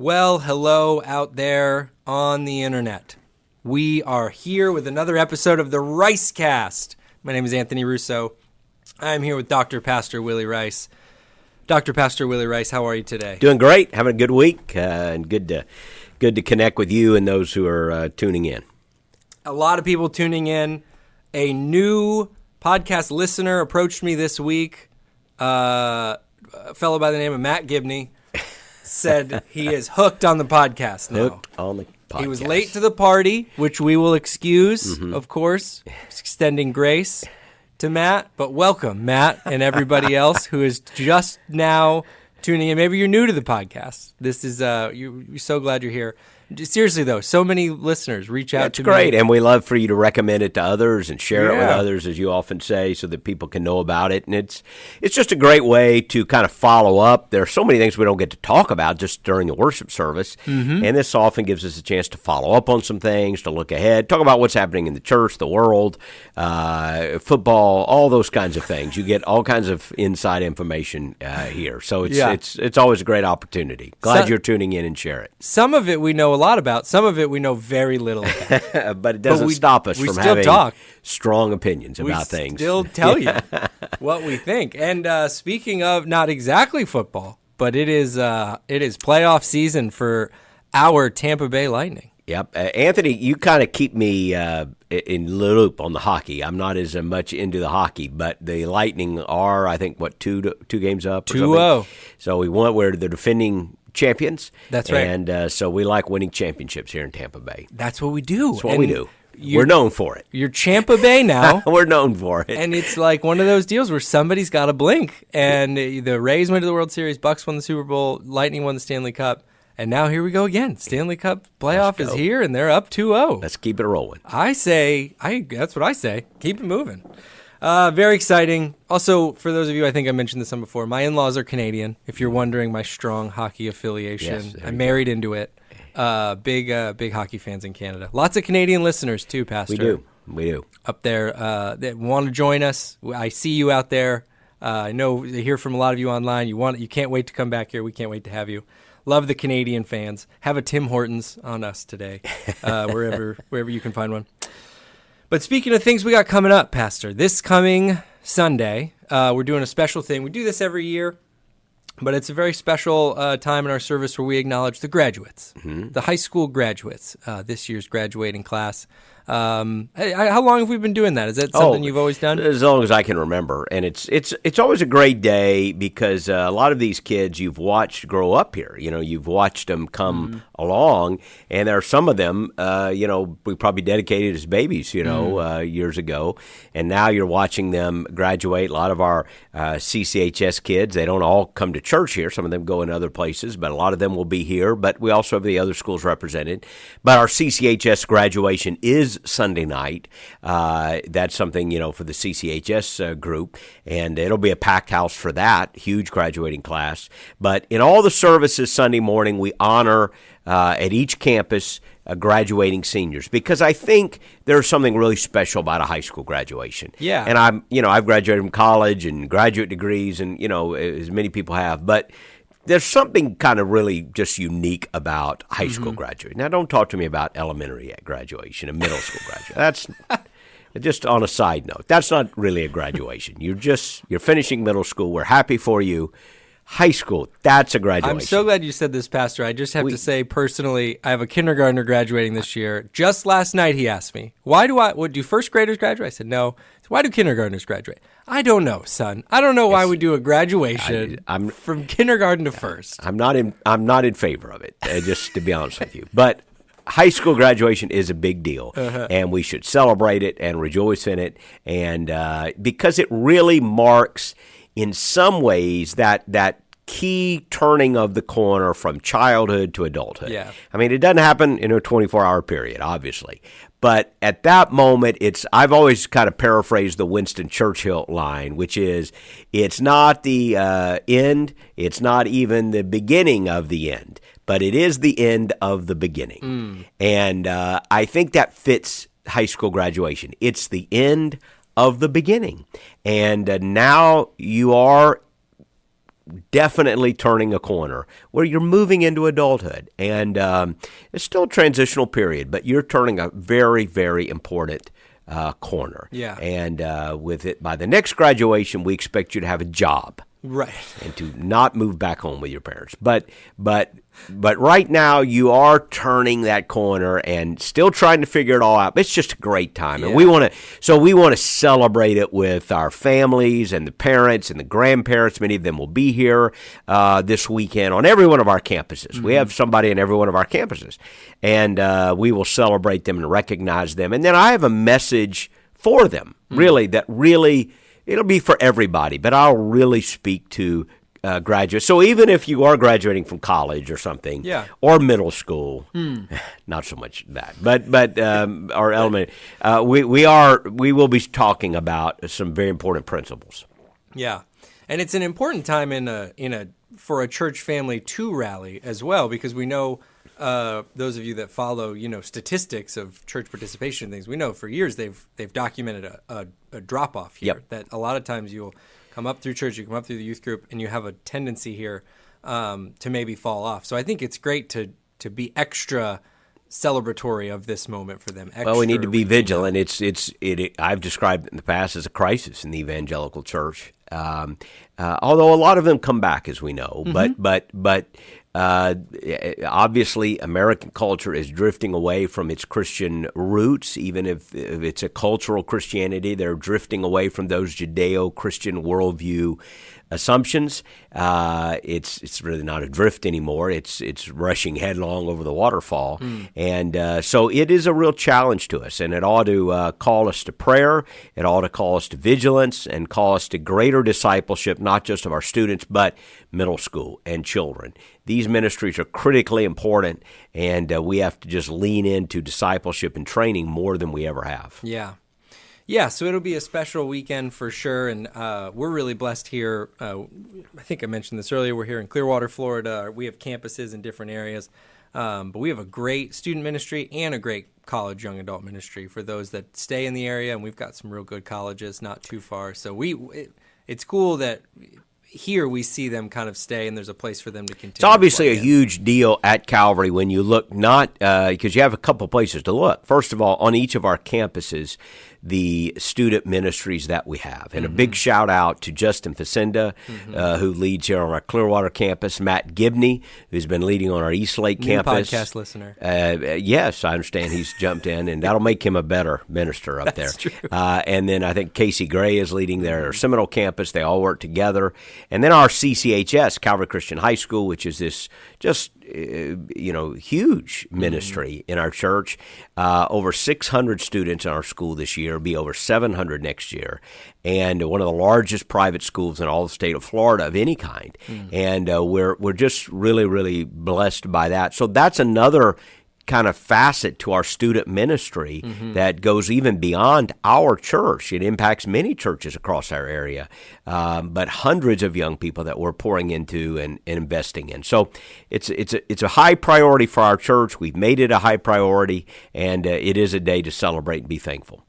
Well, hello out there on the internet. We are here with another episode of the Ricecast. My name is Anthony Russo. I'm here with Dr. Pastor Willie Rice. Dr. Pastor Willie Rice, how are you today? Doing great. Having a good week, and good to connect with you and those who are tuning in. A lot of people tuning in. A new podcast listener approached me this week. A fellow by the name of Matt Gibney said he is hooked on the podcast now. Hooked on the podcast. He was late to the party, which we will excuse, of course, extending grace to Matt. But welcome, Matt, and everybody else who is just now tuning in. Maybe you're new to the podcast. This is you're so glad you're here. Seriously, though, so many listeners reach out to me. That's great, and we love for you to recommend it to others and share it with others, as you often say, so that people can know about it. And it's just a great way to kind of follow up. There are so many things we don't get to talk about just during the worship service, and this often gives us a chance to follow up on some things, to look ahead, talk about what's happening in the church, the world, football, all those kinds of things. You get all kinds of inside information here, so it's always a great opportunity. Glad you're tuning in and share it. Some of it we know a lot about. Some of it we know very little about. But it doesn't stop us from having strong opinions about things. We still tell you what we think. And speaking of not exactly football, but it is playoff season for our Tampa Bay Lightning. Yep. Anthony, you kind of keep me in the loop on the hockey. I'm not as much into the hockey, but the Lightning are, I think, two games up? 2-0. So we're the defending champions. That's right. And so we like winning championships here in Tampa Bay. That's what we do. That's what we do. We're known for it. You're Tampa Bay now. We're known for it. And it's like one of those deals where somebody's got to blink. And the Rays went to the World Series, Bucks won the Super Bowl, Lightning won the Stanley Cup. And now here we go again. Stanley Cup playoff is here, and they're up 2-0. Let's keep it rolling. That's what I say. Keep it moving. Very exciting. Also, for those of you, I think I mentioned this one before, my in-laws are Canadian. If you're wondering my strong hockey affiliation, I'm married into it. Big hockey fans in Canada. Lots of Canadian listeners too, Pastor. We do. Up there that want to join us. I see you out there. I know I hear from a lot of you online. You can't wait to come back here. We can't wait to have you. Love the Canadian fans. Have a Tim Hortons on us today, wherever you can find one. But speaking of things we got coming up, Pastor, this coming Sunday, we're doing a special thing. We do this every year, but it's a very special time in our service where we acknowledge the graduates, the high school graduates, this year's graduating class. How long have we been doing that? Is that something you've always done? As long as I can remember. And it's always a great day because a lot of these kids you've watched grow up here. You know, you've watched them come along, and there are some of them, we probably dedicated as babies, years ago. And now you're watching them graduate. A lot of our CCHS kids, they don't all come to church here. Some of them go in other places, but a lot of them will be here. But we also have the other schools represented. But our CCHS graduation is Sunday night. That's something, for the CCHS group, and it'll be a packed house for that huge graduating class. But in all the services Sunday morning, we honor at each campus graduating seniors, because I think there's something really special about a high school graduation. Yeah. And I've graduated from college and graduate degrees, and as many people have, but there's something kind of really just unique about high school graduation. Now, don't talk to me about elementary graduation and middle school graduation. That's just on a side note. That's not really a graduation. You're finishing middle school. We're happy for you. High school, that's a graduation. I'm so glad you said this, Pastor. I just have to say personally, I have a kindergartner graduating this year. Just last night he asked me, do first graders graduate? I said, no. Why do kindergartners graduate? I don't know, son. I don't know why we do a graduation from kindergarten to first. I'm not in favor of it, just to be honest with you. But high school graduation is a big deal, and we should celebrate it and rejoice in it, and because it really marks, in some ways, that key turning of the corner from childhood to adulthood. Yeah. I mean, it doesn't happen in a 24-hour period, obviously. But at that moment, I've always kind of paraphrased the Winston Churchill line, which is, it's not the end, it's not even the beginning of the end, but it is the end of the beginning. And I think that fits high school graduation. It's the end of the beginning. And now you are definitely turning a corner where you're moving into adulthood. And it's still a transitional period, but you're turning a very, very important corner. Yeah. And with it, by the next graduation, we expect you to have a job. Right. And to not move back home with your parents. But right now you are turning that corner and still trying to figure it all out. It's just a great time. And we want to celebrate it with our families and the parents and the grandparents. Many of them will be here this weekend on every one of our campuses. Mm-hmm. We have somebody in every one of our campuses. And we will celebrate them and recognize them. And then I have a message for them, really, it'll be for everybody, but I'll really speak to graduates. So even if you are graduating from college or something, or middle school, not so much that, but or elementary, we will be talking about some very important principles. Yeah, and it's an important time for a church family to rally as well, because we know. Those of you that follow, statistics of church participation and things, we know for years they've documented a drop off here. Yep. That a lot of times you'll come up through church, you come up through the youth group, and you have a tendency here to maybe fall off. So I think it's great to be extra celebratory of this moment for them. Well, we need to be vigilant. I've described it in the past as a crisis in the evangelical church. Although a lot of them come back, as we know, but obviously American culture is drifting away from its Christian roots. Even if it's a cultural Christianity, they're drifting away from those Judeo-Christian worldview assumptions. It's really not a drift anymore. It's rushing headlong over the waterfall. And so it is a real challenge to us, and it ought to call us to prayer. It ought to call us to vigilance and call us to greater discipleship, not just of our students, but middle school and children. These ministries are critically important, and we have to just lean into discipleship and training more than we ever have. Yeah, so it'll be a special weekend for sure, and we're really blessed here. I think I mentioned this earlier. We're here in Clearwater, Florida. We have campuses in different areas, but we have a great student ministry and a great college young adult ministry for those that stay in the area, and we've got some real good colleges not too far. So it's cool that here we see them kind of stay, and there's a place for them to continue. It's obviously a huge deal at Calvary when you look, not because you have a couple places to look. First of all, on each of our campuses, the student ministries that we have. And a big shout out to Justin Facenda, who leads here on our Clearwater campus, Matt Gibney, who's been leading on our Eastlake campus. Podcast listener. Yes, I understand he's jumped in, and that'll make him a better minister up there. That's true. And then I think Casey Gray is leading their Seminole campus. They all work together. And then our CCHS, Calvary Christian High School, which is this just huge ministry in our church. Over 600 students in our school this year, be over 700 next year, and one of the largest private schools in all the state of Florida of any kind. And we're just really, really blessed by that. So that's another kind of facet to our student ministry that goes even beyond our church. It impacts many churches across our area, but hundreds of young people that we're pouring into and investing in. So it's a high priority for our church. We've made it a high priority, and it is a day to celebrate and be thankful.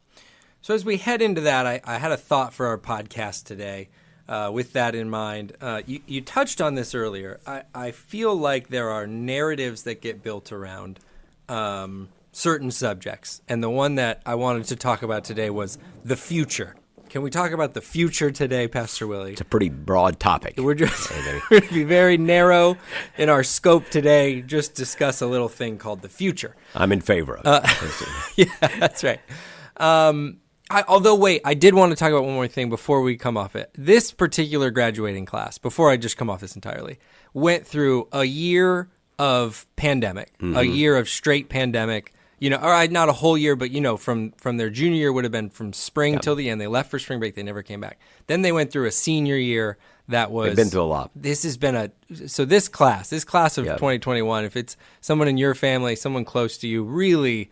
So as we head into that, I had a thought for our podcast today. With that in mind, you touched on this earlier. I feel like there are narratives that get built around certain subjects. And the one that I wanted to talk about today was the future. Can we talk about the future today, Pastor Willie? It's a pretty broad topic. We're going to be very narrow in our scope today, just discuss a little thing called the future. I'm in favor of it. Yeah, that's right. I did want to talk about one more thing before we come off it. This particular graduating class, before I just come off this entirely, went through a year of pandemic, a year of straight pandemic, or not a whole year, but, from their junior year would have been from spring till the end. They left for spring break. They never came back. Then they went through a senior year that was... They've been through a lot. This class of 2021, if it's someone in your family, someone close to you, really...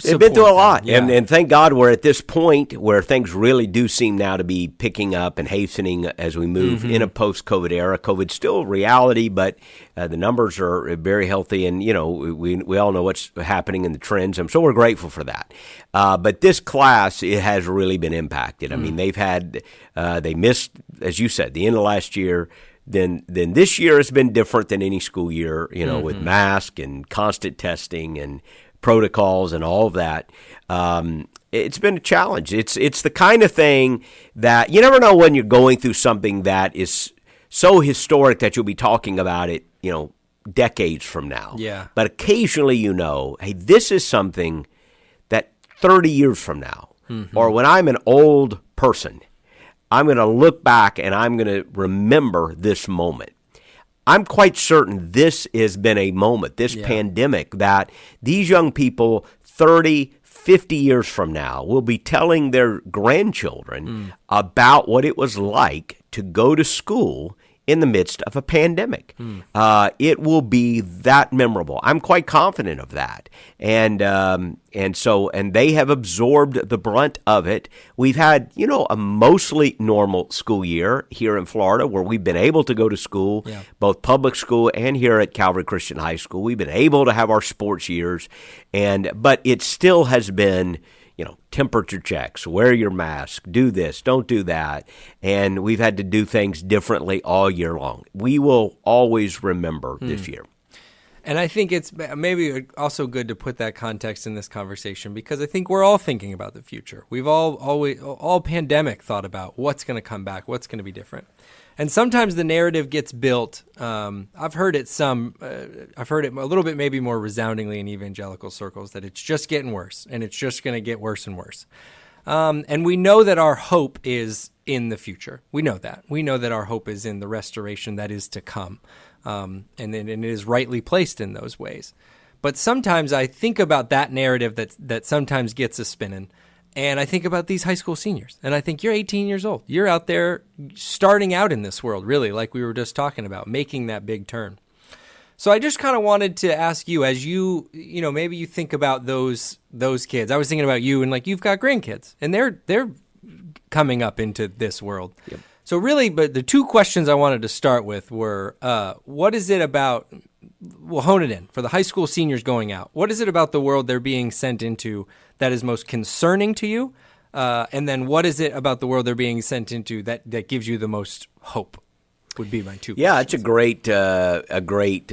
They've been through a lot, Yeah. and thank God we're at this point where things really do seem now to be picking up and hastening as we move in a post-COVID era. COVID's still reality, but the numbers are very healthy, and we all know what's happening in the trends, and so we're grateful for that. But this class, it has really been impacted. I mean, they missed, as you said, the end of last year. Then this year has been different than any school year, with mask and constant testing and protocols and all of that. It's been a challenge. It's the kind of thing that you never know when you're going through something that is so historic that you'll be talking about it, decades from now. Yeah. But occasionally, hey, this is something that 30 years from now, or when I'm an old person, I'm going to look back and I'm going to remember this moment. I'm quite certain this has been a moment, this pandemic, that these young people 30, 50 years from now will be telling their grandchildren about what it was like to go to school in the midst of a pandemic. It will be that memorable. I'm quite confident of that. And they have absorbed the brunt of it. We've had, a mostly normal school year here in Florida where we've been able to go to school, both public school and here at Calvary Christian High School. We've been able to have our sports years, but it still has been temperature checks, wear your mask, do this, don't do that. And we've had to do things differently all year long. We will always remember this year. And I think it's maybe also good to put that context in this conversation because I think we're all thinking about the future. We've all pandemic thought about what's going to come back, what's going to be different. And sometimes the narrative gets built. I've heard it a little bit maybe more resoundingly in evangelical circles that it's just getting worse and it's just going to get worse and worse. And we know that our hope is in the future. We know that. We know that our hope is in the restoration that is to come. And it is rightly placed in those ways. But sometimes I think about that narrative that sometimes gets us spinning. And I think about these high school seniors, and I think you're 18 years old. You're out there starting out in this world, really, like we were just talking about, making that big turn. So I just kind of wanted to ask you, as maybe you think about those kids. I was thinking about you, and like you've got grandkids, and they're coming up into this world. Yep. So really, but the two questions I wanted to start with were, what is it about? We'll hone it in for the high school seniors going out. What is it about the world they're being sent into that is most concerning to you? And then what is it about the world they're being sent into that gives you the most hope? Would be my two questions. Yeah, it's a great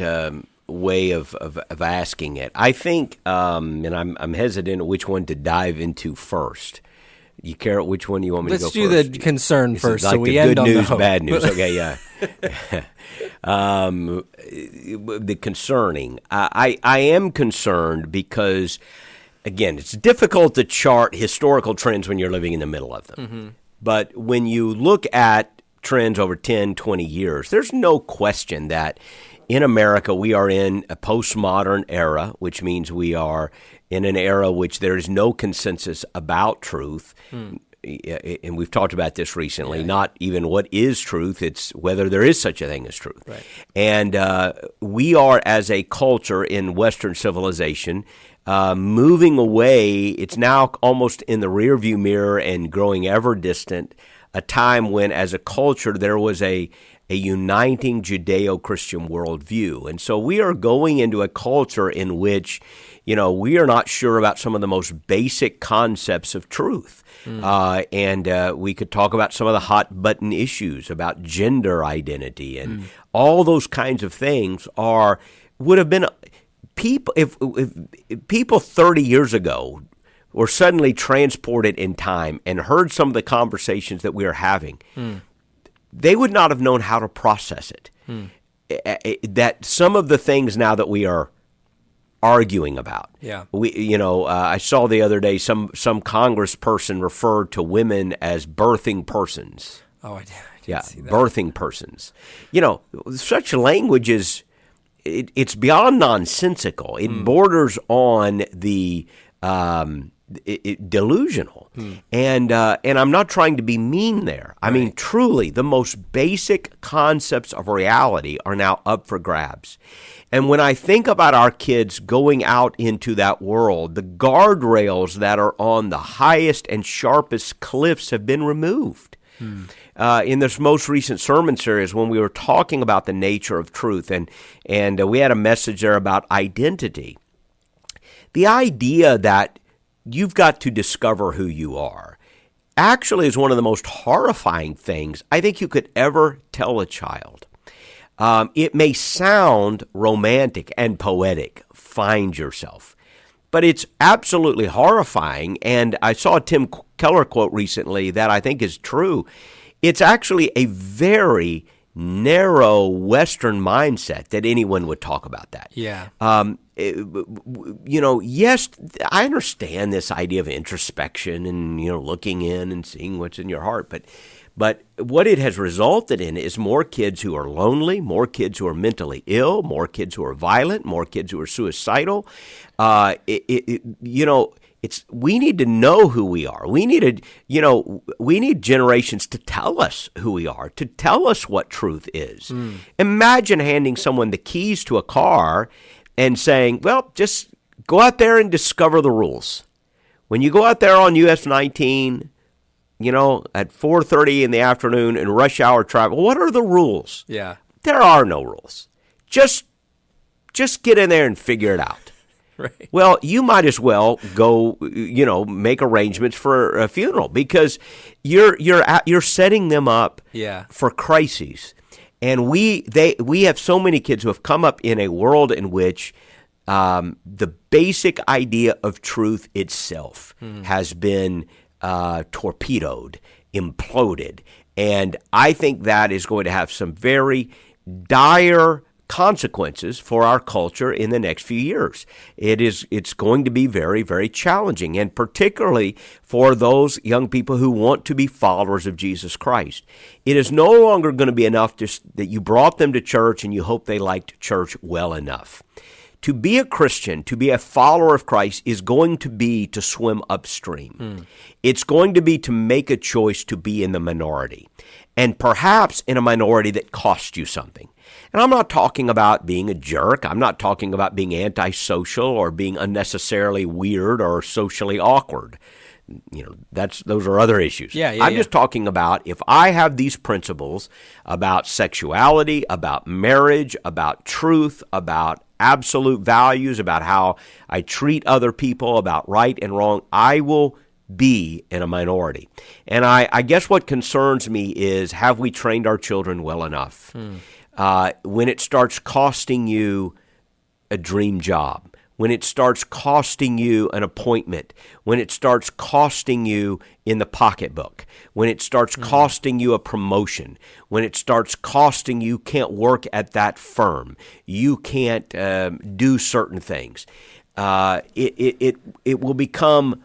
way of asking it. I think, and I'm hesitant which one to dive into first. You care which one you want me to go first? Let's do the concern first, like so we end on the hope. Good news, bad news. Okay, yeah. The concerning. I am concerned because, again, it's difficult to chart historical trends when you're living in the middle of them. Mm-hmm. But when you look at trends over 10, 20 years, there's no question that in America we are in a postmodern era, which means we are in an era which there is no consensus about truth. And we've talked about this recently, not even what is truth, it's whether there is such a thing as truth. Right. And we are, as a culture in Western civilization, moving away. It's now almost in the rearview mirror and growing ever distant, a time when, as a culture, there was a uniting Judeo-Christian worldview. And so we are going into a culture in which, we are not sure about some of the most basic concepts of truth. And we could talk about some of the hot button issues about gender identity and all those kinds of things would have been people if people 30 years ago were suddenly transported in time and heard some of the conversations that we are having. They would not have known how to process it. That some of the things now that we are arguing about. Yeah. I saw the other day some congressperson referred to women as birthing persons. Oh, I did see that. Birthing persons. Such language is it's beyond nonsensical. It borders on the delusional. And I'm not trying to be mean there. I mean, truly, the most basic concepts of reality are now up for grabs. And when I think about our kids going out into that world, the guardrails that are on the highest and sharpest cliffs have been removed. In this most recent sermon series, when we were talking about the nature of truth, and we had a message there about identity, the idea that you've got to discover who you are actually is one of the most horrifying things I think you could ever tell a child. It may sound romantic and poetic, find yourself, but it's absolutely horrifying. And I saw a Tim Keller quote recently that I think is true. It's actually a very narrow Western mindset that anyone would talk about that. Yeah. Yes, I understand this idea of introspection and, looking in and seeing what's in your heart, but what it has resulted in is more kids who are lonely, more kids who are mentally ill, more kids who are violent, more kids who are suicidal. We need to know who we are. We need generations to tell us who we are, to tell us what truth is. Imagine handing someone the keys to a car and saying, well, just go out there and discover the rules. When you go out there on US 19, at 4:30 in the afternoon in rush hour traffic, what are the rules? Yeah. There are no rules. Just get in there and figure it out. Right. Well, you might as well go, make arrangements for a funeral, because you're setting them up for crises. And we have so many kids who have come up in a world in which the basic idea of truth itself has been torpedoed, imploded. And I think that is going to have some very dire consequences for our culture in the next few years. It's going to be very, very challenging, and particularly for those young people who want to be followers of Jesus Christ. It is no longer going to be enough just that you brought them to church and you hope they liked church well enough. To be a Christian, to be a follower of Christ, is going to be to swim upstream. It's going to be to make a choice to be in the minority, and perhaps in a minority that costs you something. And I'm not talking about being a jerk. I'm not talking about being antisocial or being unnecessarily weird or socially awkward. Those are other issues. I'm just talking about if I have these principles about sexuality, about marriage, about truth, about absolute values, about how I treat other people, about right and wrong, I will be in a minority. And I guess what concerns me is, have we trained our children well enough? When it starts costing you a dream job, when it starts costing you an appointment, when it starts costing you in the pocketbook, when it starts costing you a promotion, when it starts costing you can't work at that firm, you can't do certain things, it will become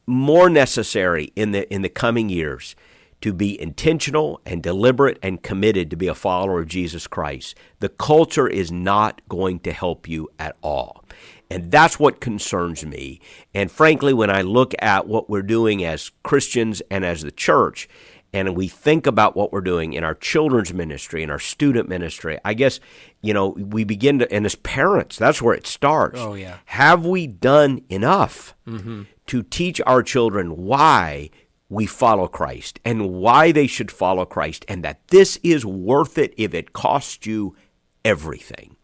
more necessary in the coming years to be intentional and deliberate and committed to be a follower of Jesus Christ. The culture is not going to help you at all. And that's what concerns me. And frankly, when I look at what we're doing as Christians and as the church, and we think about what we're doing in our children's ministry and our student ministry, I guess, we begin to, and as parents, that's where it starts. Oh, yeah. Have we done enough to teach our children why we follow Christ and why they should follow Christ, and that this is worth it if it costs you everything?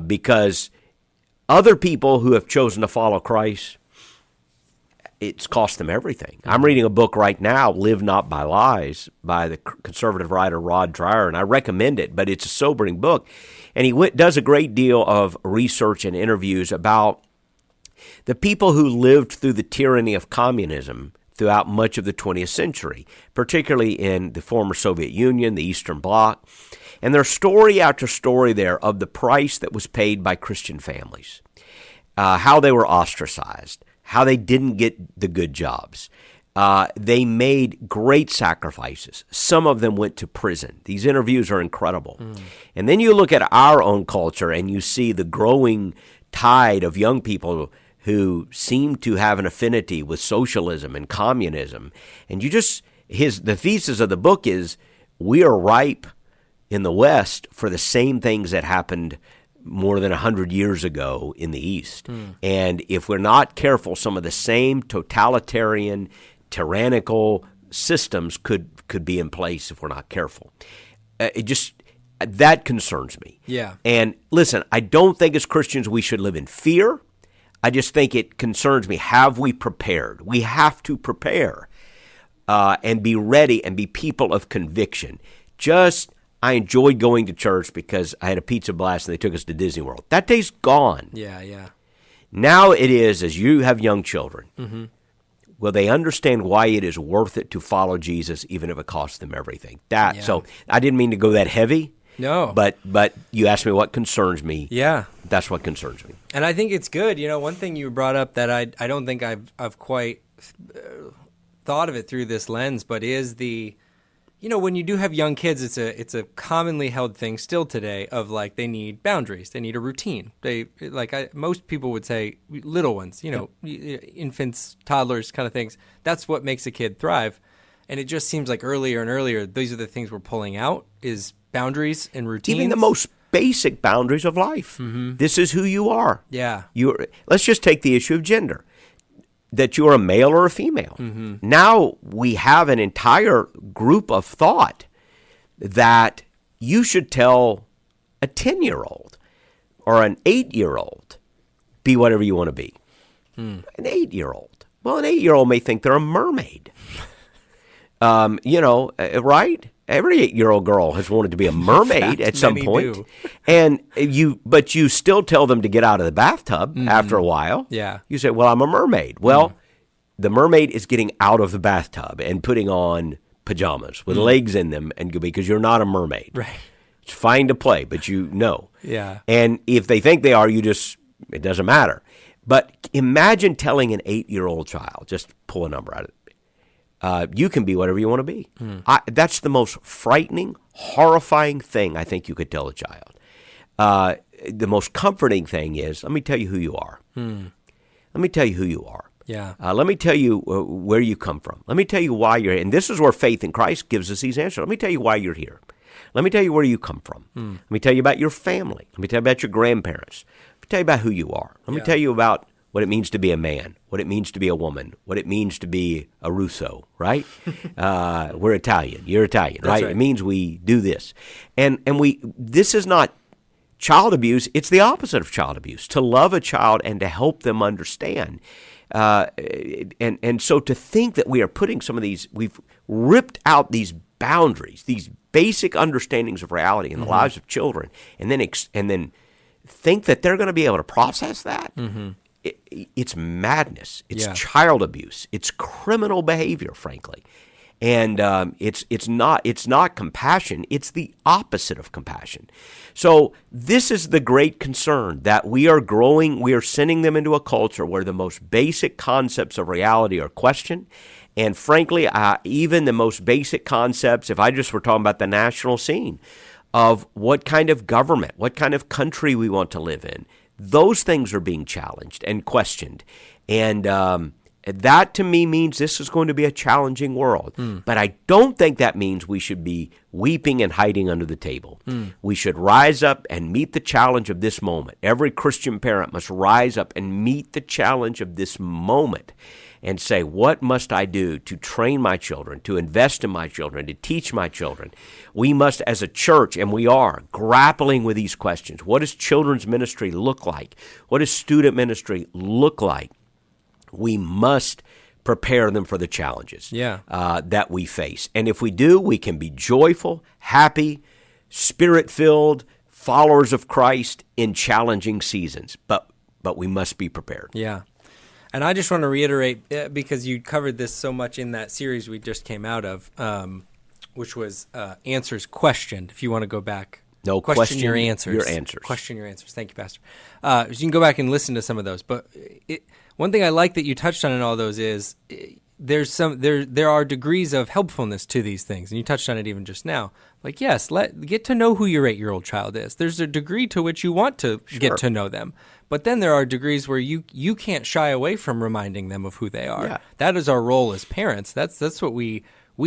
Because other people who have chosen to follow Christ, it's cost them everything. I'm reading a book right now, Live Not by Lies, by the conservative writer Rod Dreher, and I recommend it, but it's a sobering book. And he does a great deal of research and interviews about the people who lived through the tyranny of communism throughout much of the 20th century, particularly in the former Soviet Union, the Eastern Bloc. And there's story after story there of the price that was paid by Christian families, how they were ostracized, how they didn't get the good jobs. They made great sacrifices. Some of them went to prison. These interviews are incredible. And then you look at our own culture and you see the growing tide of young people who seem to have an affinity with socialism and communism. And the thesis of the book is we are ripe in the West for the same things that happened more than 100 years ago in the East. And if we're not careful, some of the same totalitarian, tyrannical systems could be in place if we're not careful. That concerns me. Yeah. And listen, I don't think as Christians we should live in fear. I just think it concerns me. Have we prepared? We have to prepare and be ready and be people of conviction. I enjoyed going to church because I had a pizza blast and they took us to Disney World. That day's gone. Yeah. Now it is, as you have young children, will they understand why it is worth it to follow Jesus even if it costs them everything? So I didn't mean to go that heavy. No. But you asked me what concerns me. Yeah. That's what concerns me. And I think it's good. One thing you brought up that I don't think I've quite thought of it through this lens, but is when you do have young kids, it's a commonly held thing still today of like they need boundaries, they need a routine. Most people would say little ones, infants, toddlers, kind of things. That's what makes a kid thrive. And it just seems like earlier and earlier, these are the things we're pulling out is boundaries and routines. Even the most basic boundaries of life. This is who you are. Yeah. Let's just take the issue of gender, that you're a male or a female. Now we have an entire group of thought that you should tell a 10-year-old or an 8-year-old, be whatever you want to be. An 8-year-old. Well, an 8-year-old may think they're a mermaid. Right? Every 8-year-old girl has wanted to be a mermaid at some point. But you still tell them to get out of the bathtub after a while. Yeah. You say, well, I'm a mermaid. Well, the mermaid is getting out of the bathtub and putting on pajamas with legs in them because you're not a mermaid. Right. It's fine to play, but you know. Yeah. And if they think they are, it doesn't matter. But imagine telling an 8-year-old child, just pull a number out of it, you can be whatever you want to be. That's the most frightening, horrifying thing I think you could tell a child. The most comforting thing is, let me tell you who you are. Let me tell you who you are. Yeah. Let me tell you where you come from. Let me tell you why you're here. And this is where faith in Christ gives us these answers. Let me tell you why you're here. Let me tell you where you come from. Let me tell you about your family. Let me tell you about your grandparents. Let me tell you about who you are. Let me tell you about what it means to be a man, what it means to be a woman, what it means to be a Russo, right? We're Italian. You're Italian, right? It means we do this. And this is not child abuse. It's the opposite of child abuse, to love a child and to help them understand. And so to think that we are putting some of these, we've ripped out these boundaries, these basic understandings of reality in the lives of children, and then think that they're going to be able to process that. It's madness. It's child abuse. It's criminal behavior, frankly, and it's not compassion. It's the opposite of compassion. So this is the great concern, that we are growing. We are sending them into a culture where the most basic concepts of reality are questioned, and frankly, even the most basic concepts. If I just were talking about the national scene of what kind of government, what kind of country we want to live in. Those things are being challenged and questioned. And that to me means this is going to be a challenging world. But I don't think that means we should be weeping and hiding under the table. We should rise up and meet the challenge of this moment. Every Christian parent must rise up and meet the challenge of this moment and say, what must I do to train my children, to invest in my children, to teach my children? We must, as a church, and we are, grappling with these questions. What does children's ministry look like? What does student ministry look like? We must prepare them for the challenges that we face. And if we do, we can be joyful, happy, spirit-filled followers of Christ in challenging seasons. But we must be prepared. Yeah. And I just want to reiterate, because you covered this so much in that series we just came out of, which was Answers Questioned, if you want to go back. No, question your answers. Your answers. Question your answers. Thank you, Pastor. So you can go back and listen to some of those. But one thing I like that you touched on in all those is there are degrees of helpfulness to these things, and you touched on it even just now. Like, yes, get to know who your 8-year-old child is. There's a degree to which you want to get to know them, but then there are degrees where you can't shy away from reminding them of who they are. Yeah. That is our role as parents. That's what we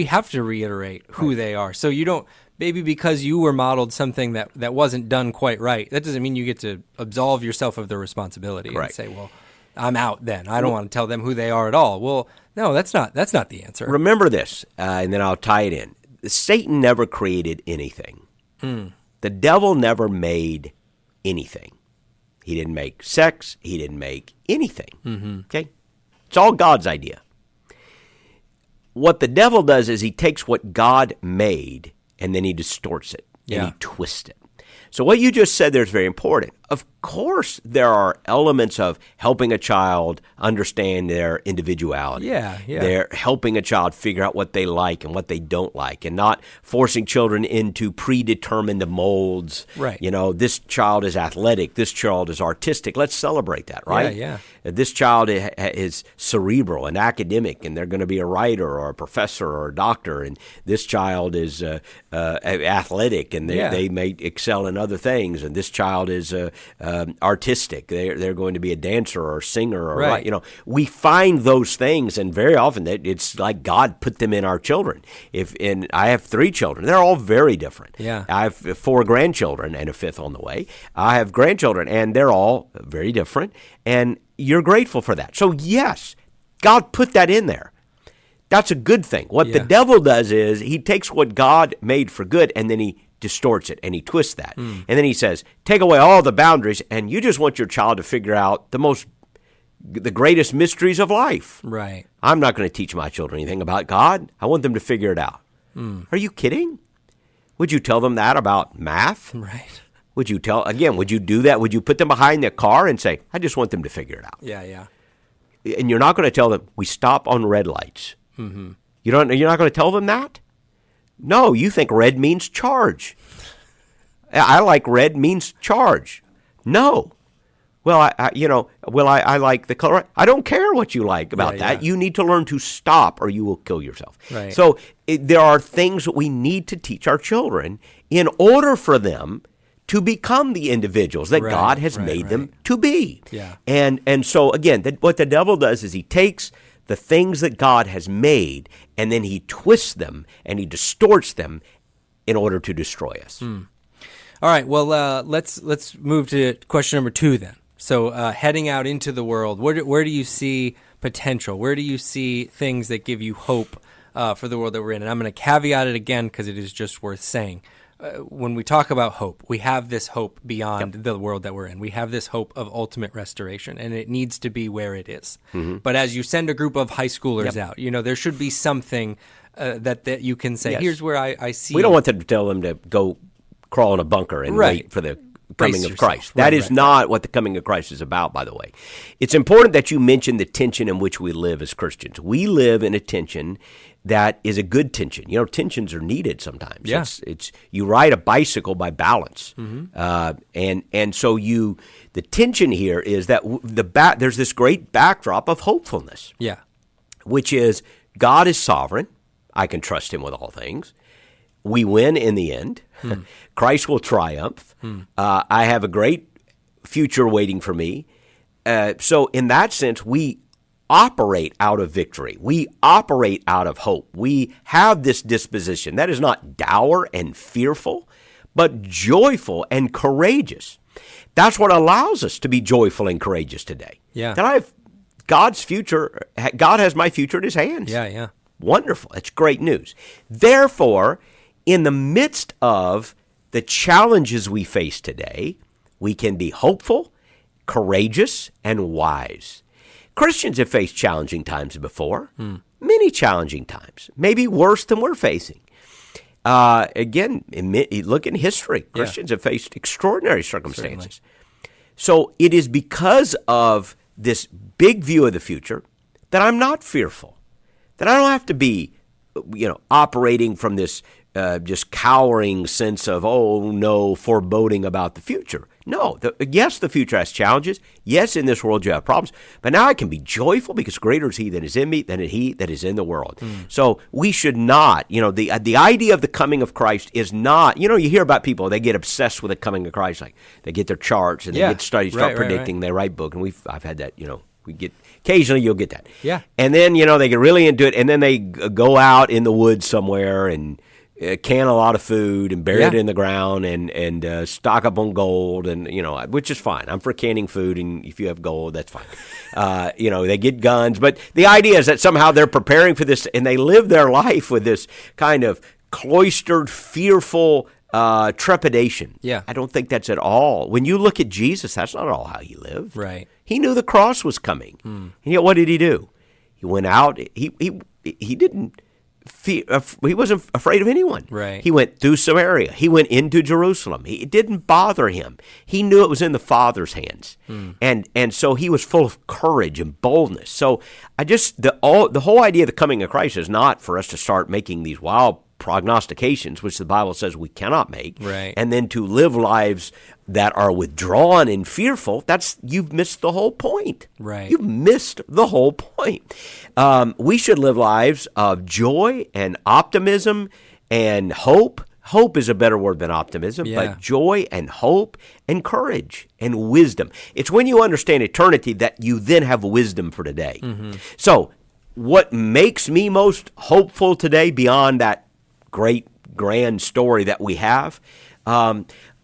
have to reiterate who they are. So you don't, maybe because you were modeled something that wasn't done quite right, that doesn't mean you get to absolve yourself of the responsibility and say, well, I'm out then. I don't want to tell them who they are at all. Well, no, that's not the answer. Remember this, and then I'll tie it in. Satan never created anything. The devil never made anything. He didn't make sex. He didn't make anything. Okay? It's all God's idea. What the devil does is he takes what God made and then he distorts it and he twists it. So what you just said there is very important. Of course, there are elements of helping a child understand their individuality. Yeah. They're helping a child figure out what they like and what they don't like, and not forcing children into predetermined molds. Right. You know, this child is athletic. This child is artistic. Let's celebrate that, right? Yeah. This child is cerebral and academic, and they're going to be a writer or a professor or a doctor. And this child is athletic, and they may excel in other things. And this child is artistic. They're going to be a dancer or a singer or right. You know, we find those things, and very often it's like God put them in our children. And I have 3 children. They're all very different. Yeah. I have 4 grandchildren and a 5th on the way. I have grandchildren, and they're all very different. And you're grateful for that. So yes, God put that in there. That's a good thing. What the devil does is he takes what God made for good, and then he distorts it and he twists that. And then he says, take away all the boundaries, and you just want your child to figure out the greatest mysteries of life. Right. I'm not going to teach my children anything about God. I want them to figure it out. Are you kidding? Would you tell them that about math? Right. Would you do that? Would you put them behind the car and say, I just want them to figure it out? Yeah. And you're not going to tell them, we stop on red lights. Mm-hmm. You're not going to tell them that? No, you think red means charge. I like red means charge. No. Well, I like the color. I don't care what you like about that. You need to learn to stop or you will kill yourself. Right. So there are things that we need to teach our children in order for them to become the individuals that God has made them to be. Yeah. And so, again, what the devil does is he takes the things that God has made, and then he twists them and he distorts them in order to destroy us. All right. Well, let's move to question number 2 then. So heading out into the world, where do you see potential? Where do you see things that give you hope for the world that we're in? And I'm going to caveat it again because it is just worth saying. When we talk about hope, we have this hope beyond the world that we're in. We have this hope of ultimate restoration, and it needs to be where it is. Mm-hmm. But as you send a group of high schoolers out, there should be something that you can say, here's where I see. We don't want to tell them to go crawl in a bunker and wait for the coming of Christ. That is not what the coming of Christ is about, by the way. It's important that you mention the tension in which we live as Christians. We live in a tension that is a good tension. Tensions are needed sometimes. Yeah. It's you ride a bicycle by balance. Mm-hmm. And so the tension here is that there's this great backdrop of hopefulness. Yeah. Which is God is sovereign. I can trust him with all things. We win in the end. Christ will triumph. I have a great future waiting for me. So in that sense, we operate out of victory. We operate out of hope. We have this disposition that is not dour and fearful, but joyful and courageous. That's what allows us to be joyful and courageous today. Yeah. That God's future, God has my future in his hands. Yeah. Wonderful. That's great news. Therefore, in the midst of the challenges we face today, we can be hopeful, courageous, and wise. Christians have faced challenging times before, many challenging times, maybe worse than we're facing. Again, look in history. Christians have faced extraordinary circumstances. Certainly. So it is because of this big view of the future that I'm not fearful, that I don't have to be, operating from this just cowering sense of, oh no, foreboding about the future. No. Yes, the future has challenges. Yes, in this world you have problems. But now I can be joyful because greater is he that is in me than he that is in the world. So we should not, the idea of the coming of Christ is not, you hear about people, they get obsessed with the coming of Christ. Like they get their charts and they get studies, start predicting, they write book. And I've had that, we get, occasionally you'll get that. Yeah. And then, they get really into it. And then they go out in the woods somewhere and can a lot of food and bury it in the ground and stock up on gold and which is fine. I'm for canning food, and if you have gold, that's fine. They get guns, but the idea is that somehow they're preparing for this, and they live their life with this kind of cloistered, fearful trepidation. Yeah, I don't think that's at all. When you look at Jesus, that's not all how he lived. Right. He knew the cross was coming, and yet what did he do? He went out. He didn't. He wasn't afraid of anyone. Right. He went through Samaria. He went into Jerusalem. It didn't bother him. He knew it was in the Father's hands, and so he was full of courage and boldness. So the whole idea of the coming of Christ is not for us to start making these wild prognostications, which the Bible says we cannot make, right, and then to live lives that are withdrawn and fearful. You've missed the whole point. Right. You've missed the whole point. We should live lives of joy and optimism and hope. Hope is a better word than optimism, but joy and hope and courage and wisdom. It's when you understand eternity that you then have wisdom for today. So what makes me most hopeful today beyond that great grand story that we have,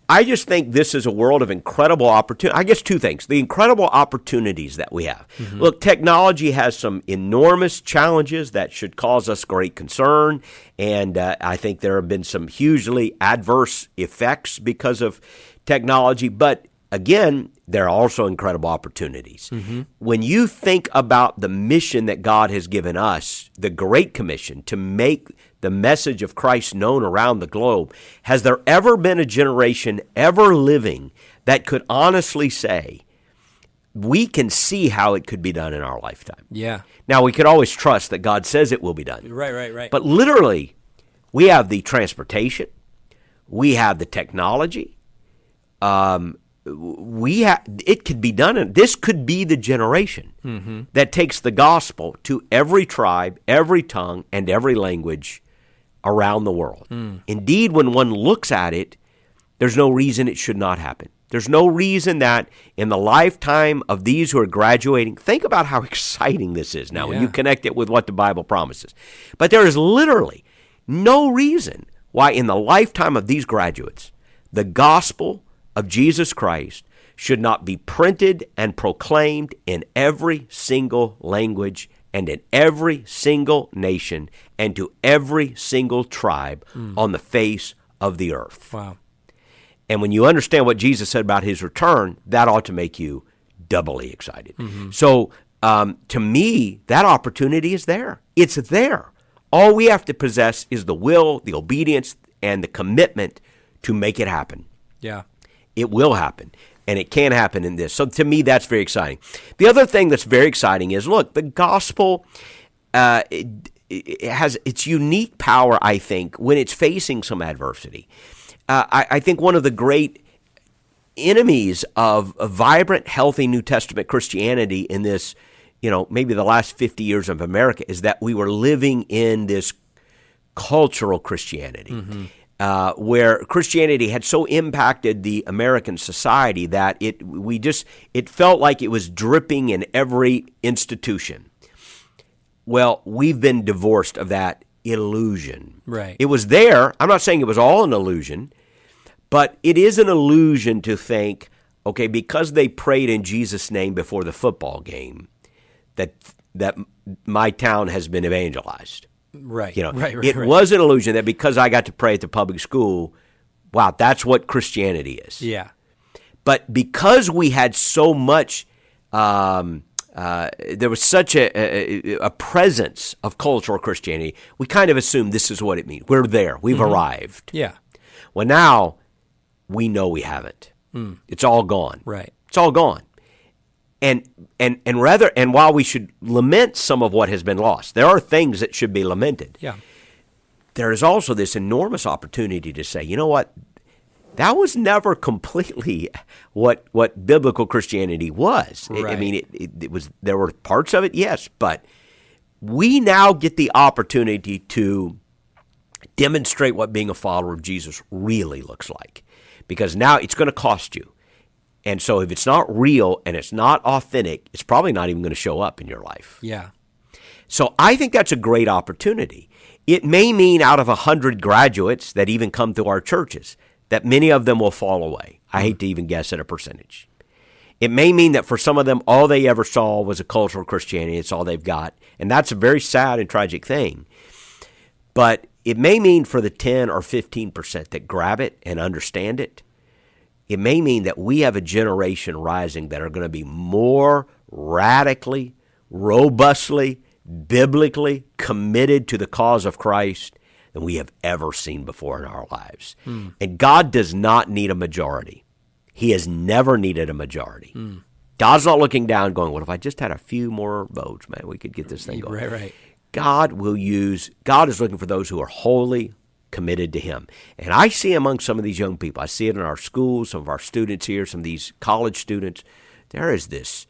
I just think this is a world of incredible opportunity. I guess two things: the incredible opportunities that we have. Look, technology has some enormous challenges that should cause us great concern, and I think there have been some hugely adverse effects because of technology. But again, there are also incredible opportunities. When you think about the mission that God has given us, the Great Commission, to make the message of Christ known around the globe, has there ever been a generation ever living that could honestly say, we can see how it could be done in our lifetime? Yeah. Now, we could always trust that God says it will be done. Right. But literally, we have the transportation. We have the technology. It could be done, and this could be the generation that takes the gospel to every tribe, every tongue, and every language around the world. Indeed, when one looks at it, there's no reason it should not happen. There's no reason that in the lifetime of these who are graduating, think about how exciting this is now when you connect it with what the Bible promises. But there is literally no reason why in the lifetime of these graduates, the gospel of Jesus Christ should not be printed and proclaimed in every single language and in every single nation and to every single tribe on the face of the earth. Wow. And when you understand what Jesus said about his return, that ought to make you doubly excited. So to me, that opportunity is there. It's there. All we have to possess is the will, the obedience, and the commitment to make it happen. Yeah. It will happen, and it can happen in this. So to me, that's very exciting. The other thing that's very exciting is, look, the gospel it has its unique power, I think, when it's facing some adversity. I think one of the great enemies of a vibrant, healthy New Testament Christianity in this, maybe the last 50 years of America is that we were living in this cultural Christianity. Where Christianity had so impacted the American society that it felt like it was dripping in every institution. Well, we've been divorced of that illusion. Right. It was there. I'm not saying it was all an illusion, but it is an illusion to think, okay, because they prayed in Jesus' name before the football game, that my town has been evangelized. Right. It was an illusion that because I got to pray at the public school, wow, that's what Christianity is. Yeah. But because we had so much, there was such a presence of cultural Christianity, we kind of assumed this is what it means. We're there. We've arrived. Yeah. Well, now we know we haven't. It's all gone. Right. It's all gone. And while we should lament some of what has been lost, there are things that should be lamented. Yeah. There is also this enormous opportunity to say, you know what? that was never completely what biblical Christianity was. Right. I mean, it was, there were parts of it, yes, but we now get the opportunity to demonstrate what being a follower of Jesus really looks like, because now it's going to cost you. And so if it's not real and it's not authentic, it's probably not even going to show up in your life. Yeah. So I think that's a great opportunity. It may mean out of 100 graduates that even come to our churches, that many of them will fall away. I hate to even guess at a percentage. It may mean that for some of them, all they ever saw was a cultural Christianity. It's all they've got. And that's a very sad and tragic thing. But it may mean for the 10 or 15% that grab it and understand it, it may mean that we have a generation rising that are going to be more radically, robustly, biblically committed to the cause of Christ than we have ever seen before in our lives. And God does not need a majority. He has never needed a majority. God's not looking down going, what if I just had a few more votes, man, we could get this thing going. Right. God is looking for those who are wholly committed to Him. And I see among some of these young people, I see it in our schools, some of our students here, some of these college students, there is this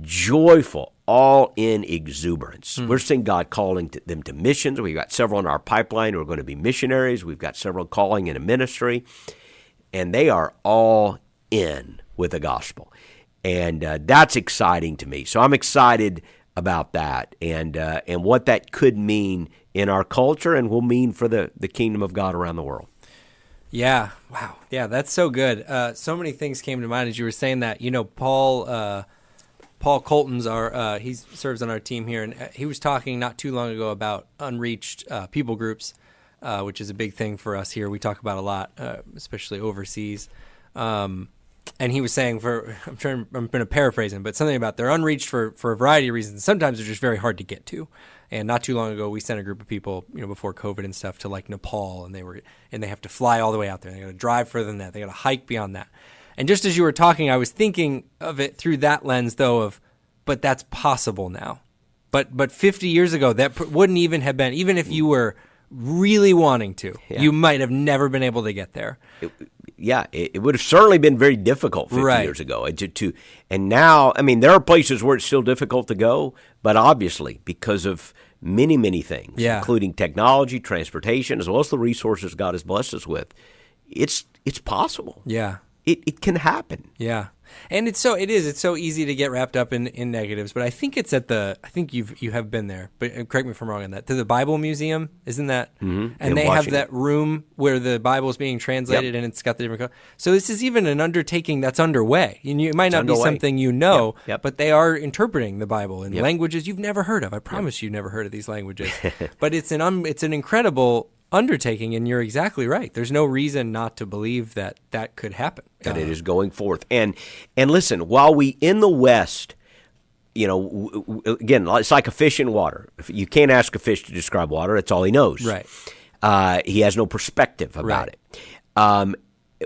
joyful, all-in exuberance. We're seeing God calling them to missions. We've got several in our pipeline who are going to be missionaries. We've got several calling in a ministry. And they are all in with the gospel. And that's exciting to me. So I'm excited about that and what that could mean in our culture and will mean for the kingdom of God around the world. Yeah. Wow. Yeah, that's so good. So many things came to mind as you were saying that. You know, Paul Colton's he serves on our team here, and he was talking not too long ago about unreached people groups, which is a big thing for us here. We talk about a lot, especially overseas. And he was saying, I'm going to paraphrase him, but something about they're unreached for a variety of reasons. Sometimes they're just very hard to get to. And not too long ago, we sent a group of people, before COVID and stuff, to like Nepal, and they have to fly all the way out there. They got to drive further than that. They got to hike beyond that. And just as you were talking, I was thinking of it through that lens, though, but that's possible now. But 50 years ago, that wouldn't even have been, even if you were really wanting to, you might have never been able to get there. It would have certainly been very difficult 50 years ago. And now, I mean, there are places where it's still difficult to go, but obviously because of many, many things, including technology, transportation, as well as the resources God has blessed us with, it's possible. Yeah. It can happen. Yeah. And it's so easy to get wrapped up in negatives, but I think you have been there, but correct me if I'm wrong on that, to the Bible Museum, isn't that? Mm-hmm. And they have that room where the Bible is being translated and it's got the different colors. So this is even an undertaking that's underway. It might not be something but they are interpreting the Bible in languages you've never heard of. I promise you've never heard of these languages. But it's an incredible undertaking, and you're exactly right. There's no reason not to believe that could happen. That it is going forth. And listen, while we in the West, again, it's like a fish in water. You can't ask a fish to describe water. That's all he knows. Right. He has no perspective about it.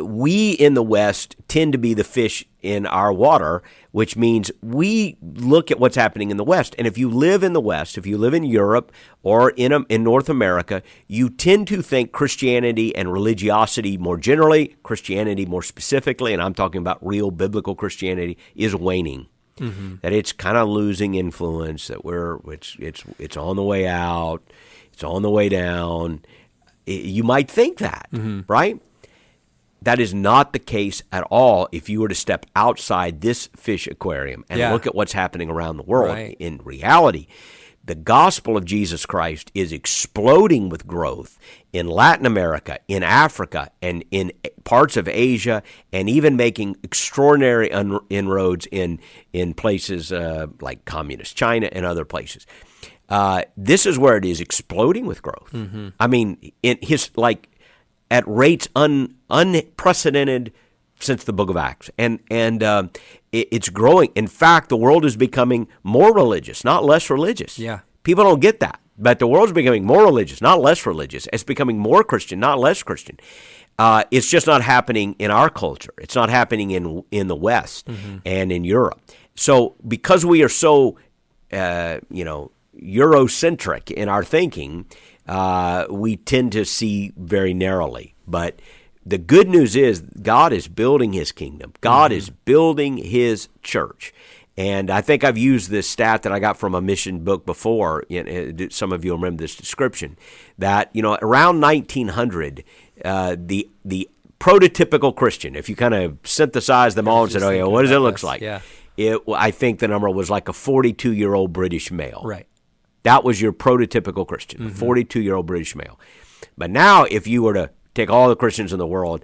We in the West tend to be the fish in our water, which means we look at what's happening in the West. And if you live in the West, if you live in Europe or in North America, you tend to think Christianity and religiosity more generally, Christianity more specifically, and I'm talking about real biblical Christianity, is waning. Mm-hmm. That it's kind of losing influence, that it's on the way out, it's on the way down. You might think that, right? That is not the case at all if you were to step outside this fish aquarium and look at what's happening around the world. Right. In reality, the gospel of Jesus Christ is exploding with growth in Latin America, in Africa, and in parts of Asia, and even making extraordinary inroads in places like communist China and other places. This is where it is exploding with growth. Mm-hmm. I mean, at rates unprecedented since the book of Acts. And it's growing. In fact, the world is becoming more religious, not less religious. Yeah. People don't get that. But the world's becoming more religious, not less religious. It's becoming more Christian, not less Christian. It's just not happening in our culture. It's not happening in the West and in Europe. So because we are so, Eurocentric in our thinking, we tend to see very narrowly. But the good news is God is building his kingdom. God is building his church. And I think I've used this stat that I got from a mission book before. Some of you will remember this description, that, around 1900, the prototypical Christian, if you kind of synthesize them all and said, okay, what does it look like? Yeah. I think the number was like a 42-year-old British male. Right. That was your prototypical Christian, a 42-year-old British male. But now, if you were to take all the Christians in the world,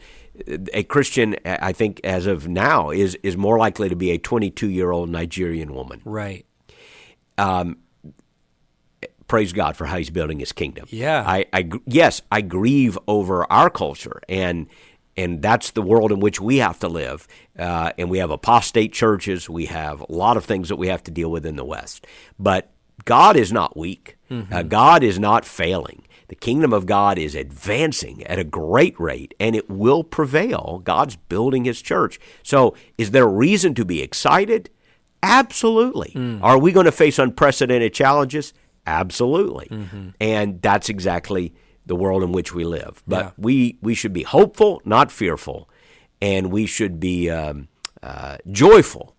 a Christian, I think, as of now, is more likely to be a 22-year-old Nigerian woman. Right. Praise God for how he's building his kingdom. Yeah. Yes, I grieve over our culture, and that's the world in which we have to live. And we have apostate churches. We have a lot of things that we have to deal with in the West. But God is not weak. God is not failing. The kingdom of God is advancing at a great rate, and it will prevail. God's building his church. So is there reason to be excited? Absolutely. Are we going to face unprecedented challenges? Absolutely. And that's exactly the world in which we live. But we should be hopeful, not fearful, and we should be joyful,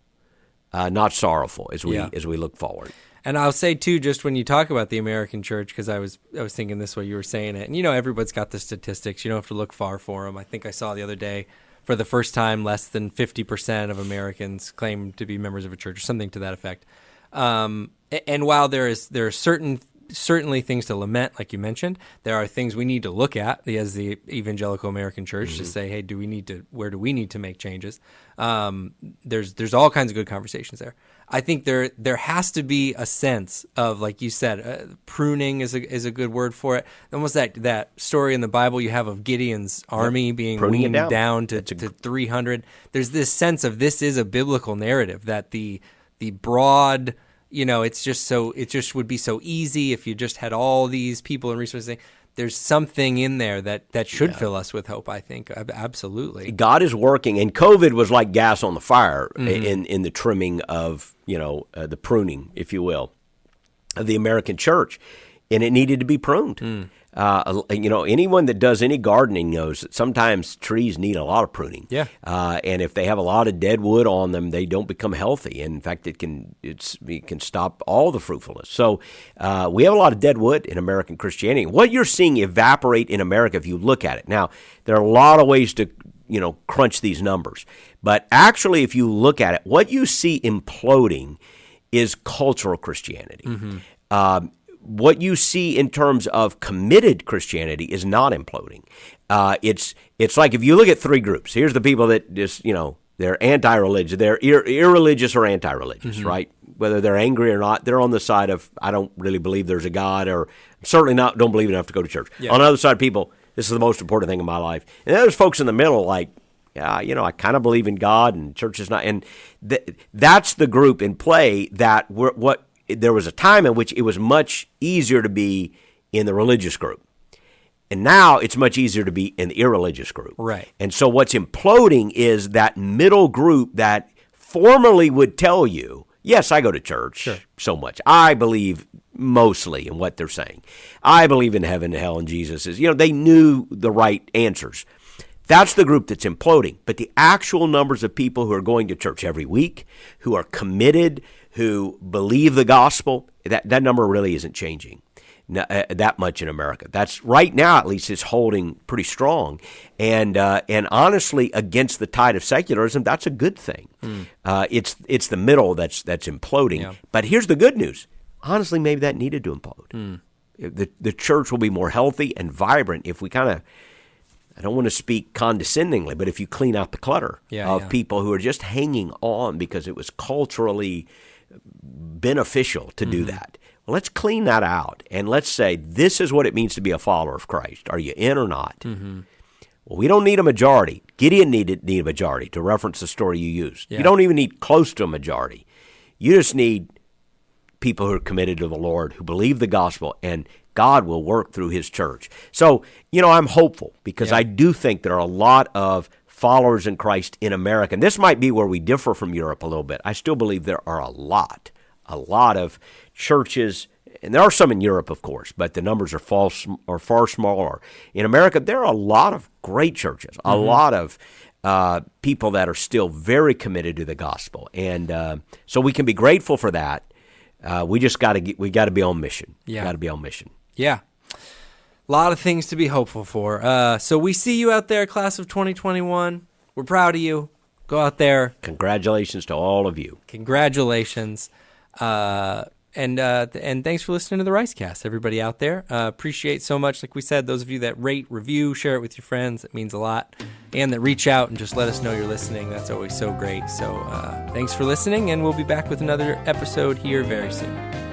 not sorrowful as we look forward. And I'll say, too, just when you talk about the American church, because I was thinking this way you were saying it, and, everybody's got the statistics. You don't have to look far for them. I think I saw the other day, for the first time, less than 50% of Americans claim to be members of a church, or something to that effect. And while there are certainly things to lament, like you mentioned, there are things we need to look at as the evangelical American church to say, hey, where do we need to make changes? There's all kinds of good conversations there. I think there has to be a sense of, like you said, pruning is a good word for it. Almost that story in the Bible you have of Gideon's army being weaned down to 300. There's this sense of this is a biblical narrative, that the broad, it just would be so easy if you just had all these people and resources. There's something in there that should fill us with hope, I think. Absolutely. God is working, and COVID was like gas on the fire in the trimming of, the pruning, if you will, of the American church, and it needed to be pruned. Anyone that does any gardening knows that sometimes trees need a lot of pruning. Yeah. And if they have a lot of dead wood on them, they don't become healthy. In fact, it can stop all the fruitfulness. So we have a lot of dead wood in American Christianity. What you're seeing evaporate in America, if you look at it. Now, there are a lot of ways to crunch these numbers. But actually, if you look at it, what you see imploding is cultural Christianity. What you see in terms of committed Christianity is not imploding. It's like if you look at three groups. Here's the people that just, they're anti-religious. They're irreligious or anti-religious, right? Whether they're angry or not, they're on the side of, I don't really believe there's a God, or certainly don't believe enough to go to church. Yeah. On the other side, people, this is the most important thing in my life. And then there's folks in the middle like, I kind of believe in God and church is not. And that's the group in play that there was a time in which it was much easier to be in the religious group. And now it's much easier to be in the irreligious group. Right. And so what's imploding is that middle group that formerly would tell you, yes, I go to church so much. I believe mostly in what they're saying. I believe in heaven and hell and Jesus is, they knew the right answers. That's the group that's imploding. But the actual numbers of people who are going to church every week, who are committed, who believe the gospel, that number really isn't changing that much in America. That's right now, at least, it's holding pretty strong. And honestly, against the tide of secularism, that's a good thing. It's the middle that's imploding. Yeah. But here's the good news. Honestly, maybe that needed to implode. The church will be more healthy and vibrant if we kind of, I don't want to speak condescendingly, but if you clean out the clutter of people who are just hanging on because it was culturally beneficial to do that. Well, let's clean that out, and let's say this is what it means to be a follower of Christ. Are you in or not? Well, we don't need a majority. Gideon needed a majority, to reference the story you used. Yeah. You don't even need close to a majority. You just need people who are committed to the Lord, who believe the gospel, and God will work through his church. So, I'm hopeful because I do think there are a lot of followers in Christ in America. And this might be where we differ from Europe a little bit. I still believe there are a lot of churches and there are some in Europe, of course, but the numbers are far smaller. In America, there are a lot of great churches, a lot of people that are still very committed to the gospel, and so we can be grateful for that. We just got to be on mission. Yeah, got to be on mission. Yeah, a lot of things to be hopeful for. So we see you out there, class of 2021. We're proud of you. Go out there. Congratulations to all of you. Congratulations. And thanks for listening to the Ricecast, everybody out there. Appreciate so much, like we said, those of you that rate, review, share it with your friends. It means a lot. And that reach out and just let us know you're listening. That's always so great. So thanks for listening, and we'll be back with another episode here very soon.